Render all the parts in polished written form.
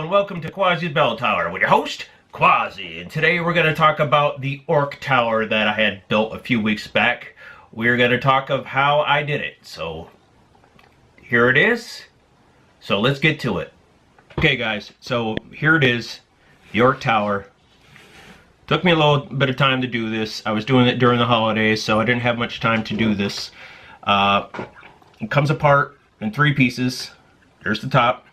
and welcome to Quassi's Bell Tower with your host, Quassi. And today we're going to talk about the Orc Tower that I had built a few weeks back. We're going to talk of how I did it. So, here it is. So let's get to it. Okay guys, so here it is, the Orc Tower. Took me a little bit of time to do this. I was doing it during the holidays, so I didn't have much time to do this. It comes apart in 3 pieces. There's the top.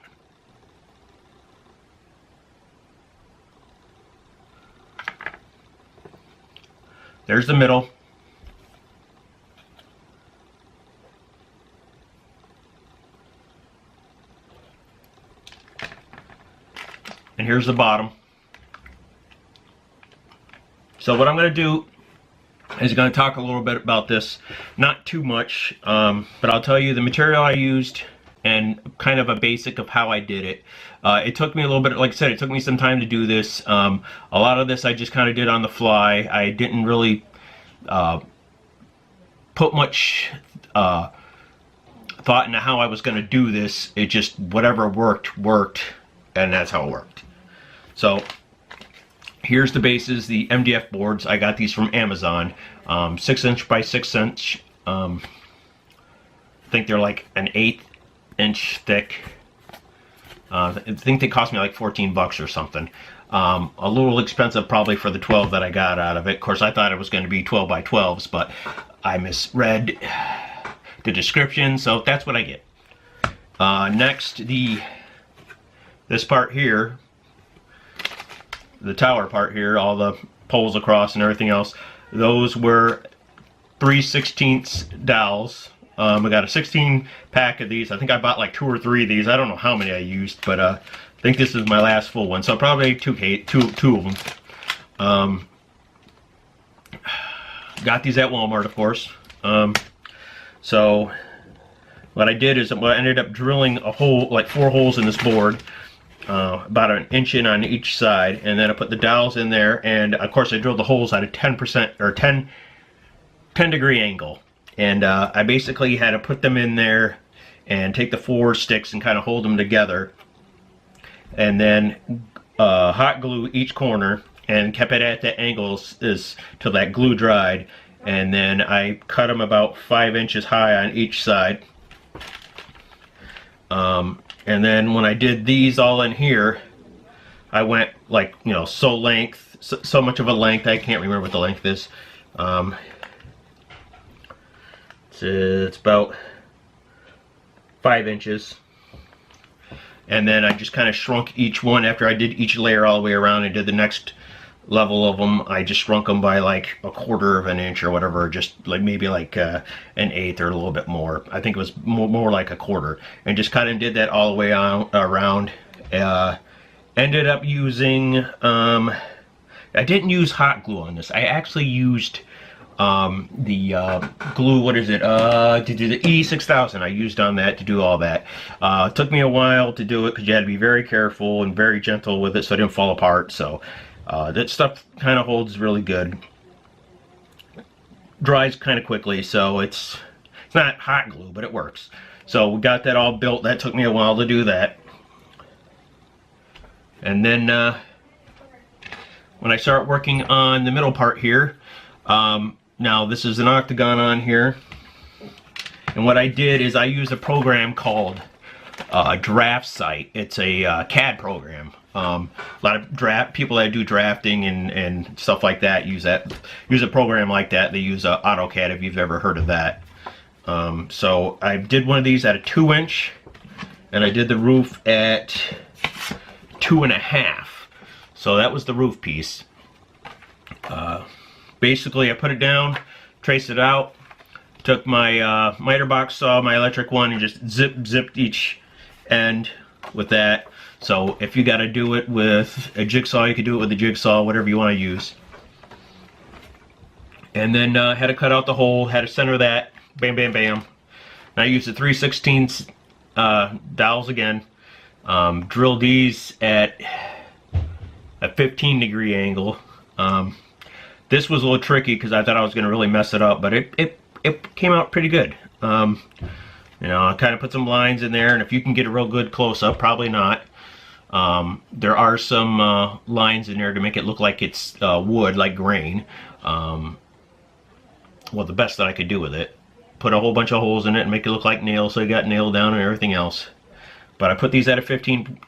There's the middle. And here's the bottom. So what I'm going to do is going to talk a little bit about this. Not too much, but I'll tell you the material I used and kind of a basic of how I did it. It took me a little bit, like I said, it took me some time to do this. A lot of this I just kind of did on the fly. I didn't really put much thought into how I was going to do this. It just, whatever worked, and that's how it worked. So here's the bases, the Mdf boards. I got these from Amazon, 6" by 6". I think they're like an 1/8 inch thick. I think they cost me like 14 bucks or something. A little expensive probably for the 12 that I got out of it. Of course, I thought it was going to be 12 by 12s, but I misread the description, so that's what I get. Next, this part here, the tower part here, all the poles across and everything else, those were 3/16 dowels. I got a 16 pack of these. I think I bought like 2 or 3 of these. I don't know how many I used, but I think this is my last full one. So probably two of them. Got these at Walmart, of course. So what I did is I ended up drilling a hole, like 4 holes in this board, about 1 inch in on each side, and then I put the dowels in there, and of course I drilled the holes at a 10% or 10 degree angle. And I basically had to put them in there and take the 4 sticks and kind of hold them together, and then hot glue each corner and kept it at the angles till that glue dried. And then I cut them about 5 inches high on each side. And then when I did these all in here, I went like, you know, so much of a length, I can't remember what the length is. It's about 5 inches. And then I just kind of shrunk each one after I did each layer all the way around and did the next level of them. I just shrunk them by like 1/4 of an inch or whatever, just like maybe like an 1/8 or a little bit more. I think it was more like 1/4, and just kind of did that all the way around. Ended up using I didn't use hot glue on this. I actually used the glue, what is it, to do the E6000. I used on that to do all that. It took me a while to do it because you had to be very careful and very gentle with it so it didn't fall apart. So that stuff kind of holds really good. Dries kind of quickly, so it's not hot glue, but it works. So we got that all built. That took me a while to do that. And then when I start working on the middle part here, now this is an octagon on here, and what I did is I used a program called Draft Site. It's a CAD program. A lot of people that do drafting and stuff like that use a program like that. They use AutoCAD, if you've ever heard of that. So I did one of these at a 2 inch, and I did the roof at 2.5. So that was the roof piece. Basically, I put it down, traced it out, took my miter box saw, my electric one, and just zipped each end with that. So if you got to do it with a jigsaw, you could do it with a jigsaw, whatever you want to use. And then had to cut out the hole, had to center that, bam, bam, bam. And I used the 3/16 dowels again. Drilled these at a 15 degree angle. This was a little tricky because I thought I was going to really mess it up, but it came out pretty good. You know, I kind of put some lines in there, and if you can get a real good close-up, probably not. There are some lines in there to make it look like it's wood, like grain. Well, the best that I could do with it. Put a whole bunch of holes in it and make it look like nails, so you got nailed down and everything else. But I put these at a 15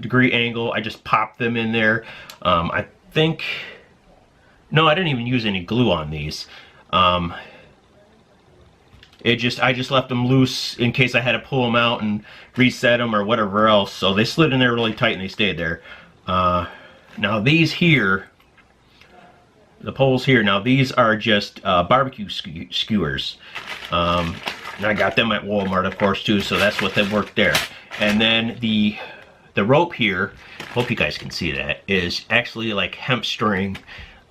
degree angle. I just popped them in there. I think, no, I didn't even use any glue on these. I just left them loose in case I had to pull them out and reset them or whatever else. So they slid in there really tight and they stayed there. Now these here, the poles here, now these are just barbecue skewers. And I got them at Walmart, of course, too, so that's what they worked there. And then the rope here, hope you guys can see that, is actually like hemp string.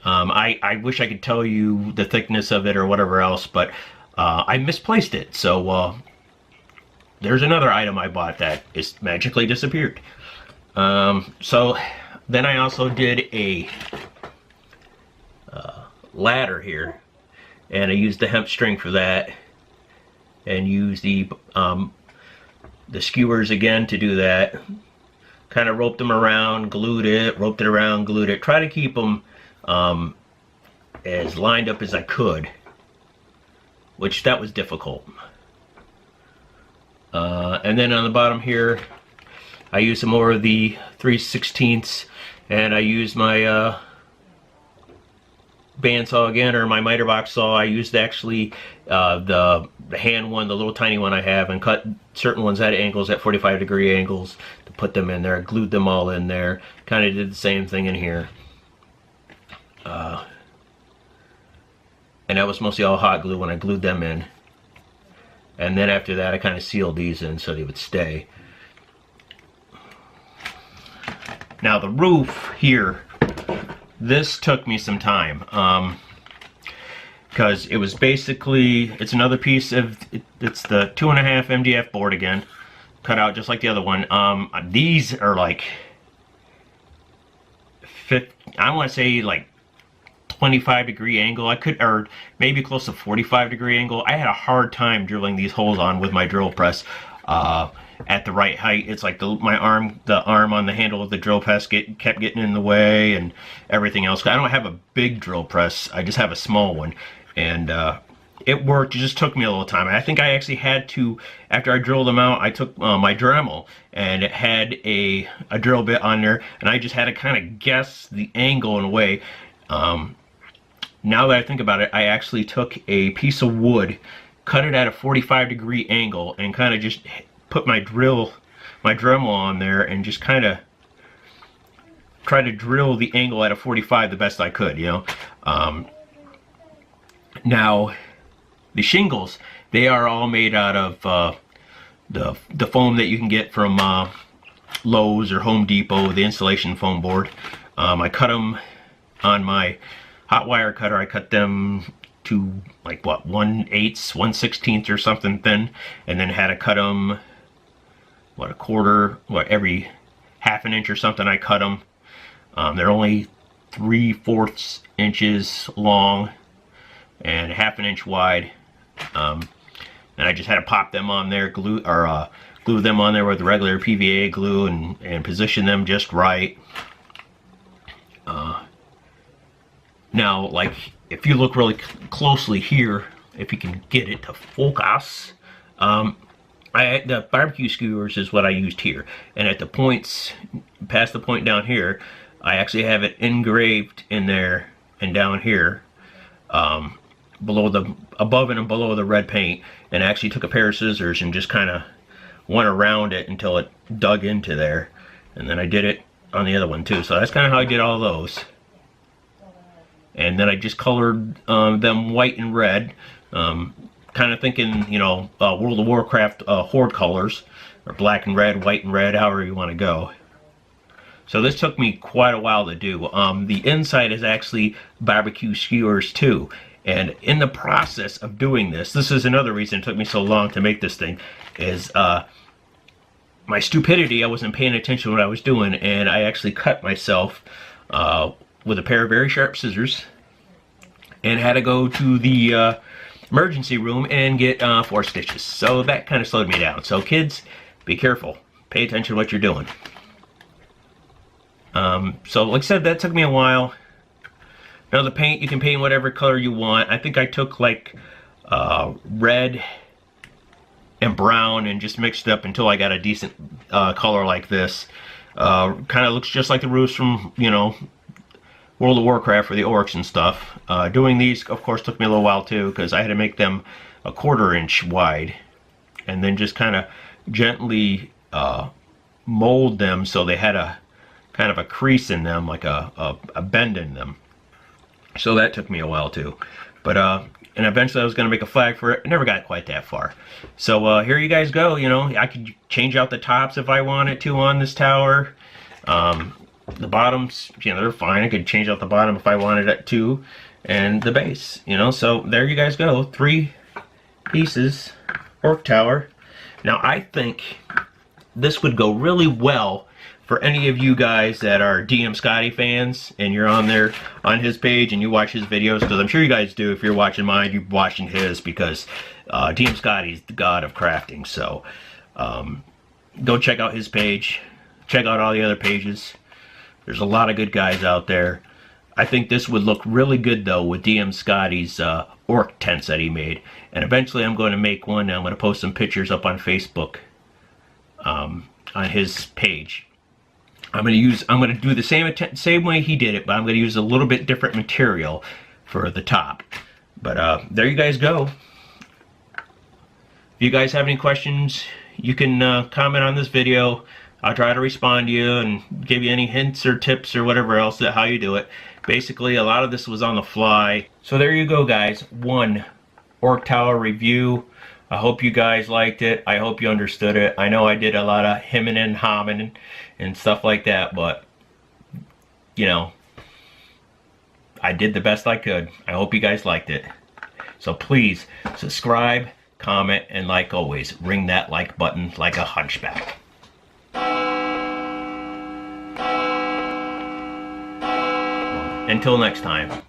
I wish I could tell you the thickness of it or whatever else, but I misplaced it. So there's another item I bought that is magically disappeared. So then I also did a ladder here, and I used the hemp string for that, and used the skewers again to do that. Kind of roped them around, glued it, roped it around, glued it. Try to keep them as lined up as I could, which that was difficult. And then on the bottom here, I used some more of the 3/16, and I used my bandsaw again, or my miter box saw. I used actually the hand one, the little tiny one I have, and cut certain ones at angles, at 45 degree angles, to put them in there. I glued them all in there. Kind of did the same thing in here. And that was mostly all hot glue when I glued them in. And then after that I kind of sealed these in so they would stay. Now the roof here, this took me some time, because it was basically, it's another piece of, it's the 2.5 MDF board again, cut out just like the other one. These are like, I want to say like 25 degree angle. I could, or maybe close to 45 degree angle. I had a hard time drilling these holes on with my drill press at the right height. It's like the arm on the handle of the drill press kept getting in the way and everything else. I don't have a big drill press, I just have a small one, and it worked. It just took me a little time. I think I actually had to, after I drilled them out, I took my Dremel, and it had a drill bit on there, and I just had to kind of guess the angle in a way. Now that I think about it, I actually took a piece of wood, cut it at a 45 degree angle, and kind of just put my Dremel on there, and just kind of try to drill the angle at a 45 the best I could, you know. Now the shingles, they are all made out of the foam that you can get from Lowe's or Home Depot, the insulation foam board. I cut them on my hot wire cutter. I cut them to like what, 1/8, 1/16 or something thin, and then had to cut them what, a quarter, what, every half an inch or something. I cut them. They're only 3/4 inches long and half an inch wide, and I just had to pop them on there, glue them on there with regular PVA glue, and position them just right. Now, like, if you look really closely here, if you can get it to focus, the barbecue skewers is what I used here, and at the points, past the point down here, I actually have it engraved in there and down here, above and below the red paint, and I actually took a pair of scissors and just kind of went around it until it dug into there, and then I did it on the other one too. So that's kind of how I did all those. And then I just colored them white and red, kind of thinking, you know, World of Warcraft horde colors, or black and red, white and red, however you want to go. So this took me quite a while to do. The inside is actually barbecue skewers too. And in the process of doing this is another reason it took me so long to make this thing, is my stupidity. I wasn't paying attention to what I was doing, and I actually cut myself with a pair of very sharp scissors, and had to go to the emergency room and get 4 stitches. So that kind of slowed me down. So kids, be careful. Pay attention to what you're doing. So like I said, that took me a while. Now the paint, you can paint whatever color you want. I think I took like red and brown and just mixed it up until I got a decent color like this. Kind of looks just like the roofs from, you know, World of Warcraft for the orcs and stuff. Doing these, of course, took me a little while too, because I had to make them a 1/4 inch wide and then just kind of gently mold them so they had a kind of a crease in them, like a bend in them. So that took me a while too. But and eventually I was going to make a flag for it. I never got quite that far. So here you guys go. You know, I could change out the tops if I wanted to on this tower. The bottoms, you know, they're fine. I could change out the bottom if I wanted it to. And the base, you know. So there you guys go. 3 pieces. Orc Tower. Now I think this would go really well for any of you guys that are DM Scotty fans and you're on there on his page and you watch his videos, because I'm sure you guys do. If you're watching mine, you're watching his, because DM Scotty's the god of crafting. So go check out his page. Check out all the other pages. There's a lot of good guys out there. I think this would look really good though with DM Scotty's orc tents that he made. And eventually I'm going to make one. I'm going to post some pictures up on Facebook on his page. I'm going to do the same way he did it, but I'm going to use a little bit different material for the top. But there you guys go. If you guys have any questions, you can comment on this video. I'll try to respond to you and give you any hints or tips or whatever else that how you do it. Basically, a lot of this was on the fly. So there you go, guys. 1 Orc Tower review. I hope you guys liked it. I hope you understood it. I know I did a lot of hemming and hawing and stuff like that, but you know, I did the best I could. I hope you guys liked it. So please subscribe, comment, and like always, ring that like button like a hunchback. Until next time.